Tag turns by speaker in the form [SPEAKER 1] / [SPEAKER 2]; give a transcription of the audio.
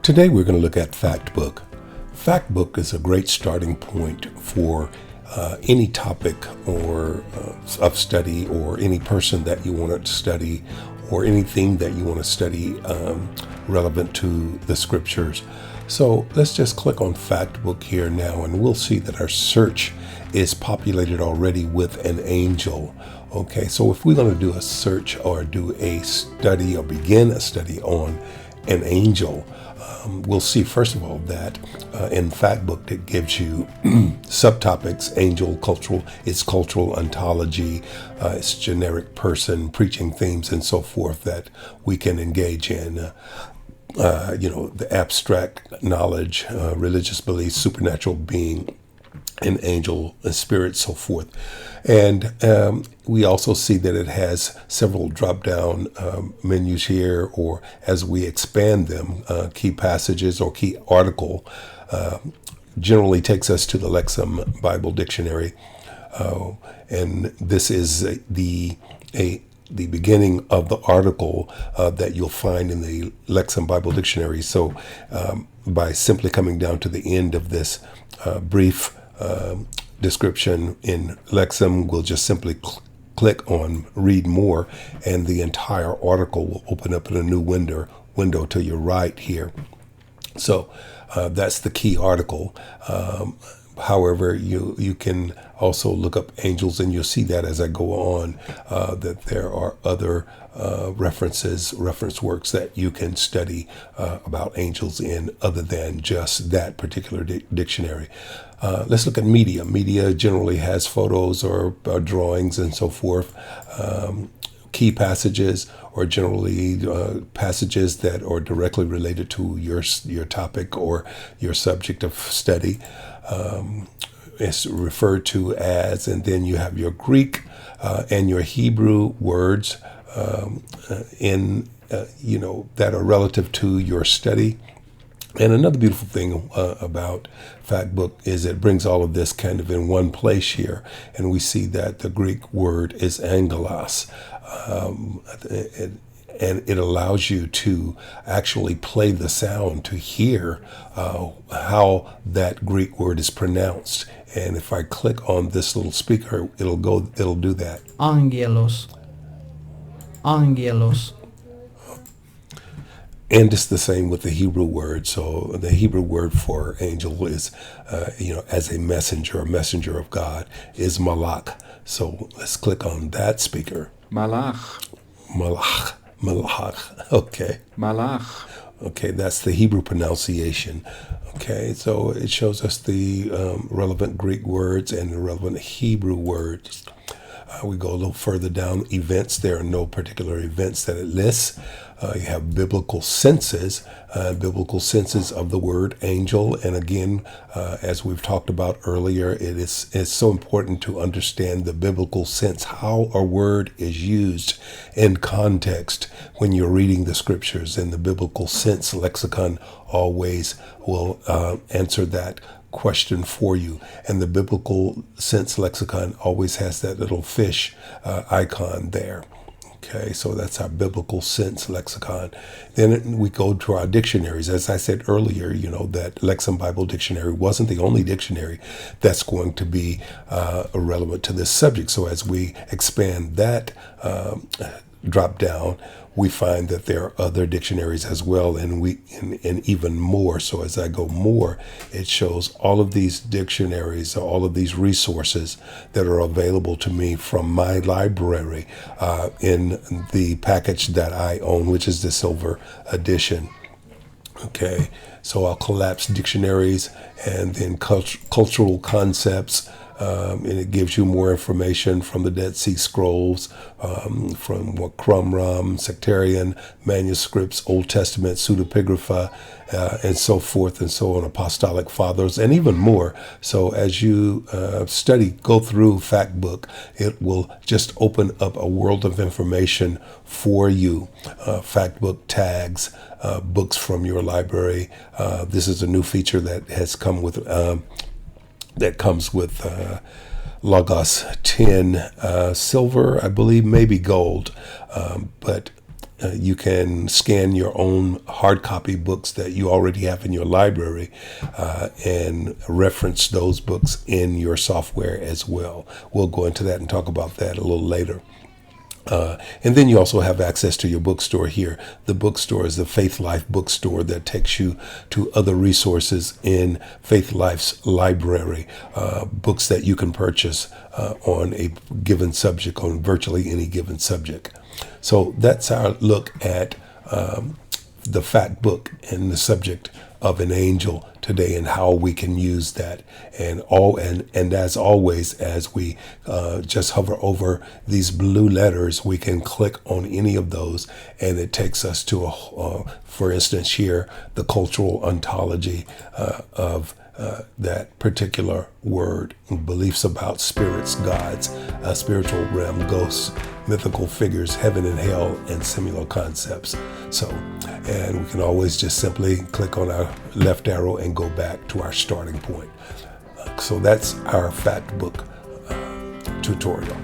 [SPEAKER 1] Today we're going to look at Factbook. Factbook is a great starting point for any topic or of study, or any person that you want to study, or anything that you want to study relevant to the scriptures. So let's just click on Factbook here now, and we'll see that our search is populated already with an angel. Okay, so if we're going to do a search or do a study or begin a study on an angel, we'll see first of all that in Factbook it gives you subtopics: angel, cultural, its cultural ontology, its generic person, preaching themes, and so forth that we can engage in. The abstract knowledge, religious beliefs, supernatural being, an angel, a spirit, so forth. And we also see that it has several drop-down menus here, or as we expand them, key passages or key article generally takes us to the Lexham Bible Dictionary. And this is the beginning of the article that you'll find in the Lexham Bible Dictionary. So by simply coming down to the end of this brief description in Lexham, we'll just simply click on read more, and the entire article will open up in a new window to your right here. So that's the key article. However, you can also look up angels, and you'll see that as I go on, that there are other reference works that you can study about angels in, other than just that particular dictionary. Let's look at media. Media generally has photos or drawings and so forth. Key passages, or generally passages that are directly related to your topic or your subject of study. It's referred to as, and then you have your Greek and your Hebrew words that are relative to your study. And another beautiful thing about Factbook is it brings all of this kind of in one place here, and we see that the Greek word is angelos. And it allows you to actually play the sound to hear how that Greek word is pronounced. And if I click on this little speaker, it'll do that.
[SPEAKER 2] Angelos. Angelos.
[SPEAKER 1] And it's the same with the Hebrew word. So the Hebrew word for angel is, as a messenger of God, is malach. So let's click on that speaker.
[SPEAKER 3] Malach.
[SPEAKER 1] Okay.
[SPEAKER 3] Malach.
[SPEAKER 1] Okay, that's the Hebrew pronunciation. Okay, so it shows us the relevant Greek words and the relevant Hebrew words. We go a little further down. Events, there are no particular events that it lists. You have biblical senses of the word angel. And again, as we've talked about earlier, it's so important to understand the biblical sense, how a word is used in context when you're reading the scriptures. And the biblical sense lexicon always will answer that question for you. And the biblical sense lexicon always has that little fish icon there. Okay, so that's our biblical sense lexicon. Then we go to our dictionaries. As I said earlier, that Lexham Bible Dictionary wasn't the only dictionary that's going to be relevant to this subject. So as we expand that drop down, we find that there are other dictionaries as well, and even more. So as I go more, it shows all of these dictionaries, all of these resources that are available to me from my library in the package that I own, which is the Silver Edition. Okay, so I'll collapse dictionaries and then cultural concepts. And it gives you more information from the Dead Sea Scrolls, from Qumran, sectarian manuscripts, Old Testament pseudepigrapha, and so forth and so on, apostolic fathers, and even more. So as you go through Factbook, it will just open up a world of information for you. Factbook tags, books from your library. This is a new feature that has come with comes with Logos 10 silver, I believe, maybe gold. But You can scan your own hard copy books that you already have in your library and reference those books in your software as well. We'll go into that and talk about that a little later. And then you also have access to your bookstore here. The bookstore is the Faith Life bookstore that takes you to other resources in Faith Life's library, books that you can purchase on a given subject, on virtually any given subject. So that's our look at the Fact Book and the subject of an angel today and how we can use that. And as always, as we just hover over these blue letters, we can click on any of those and it takes us to for instance here, the cultural ontology of that particular word, beliefs about spirits, gods, spiritual realm, ghosts, mythical figures, heaven and hell, and similar concepts. And we can always just simply click on our left arrow and go back to our starting point. So that's our Fact Book tutorial.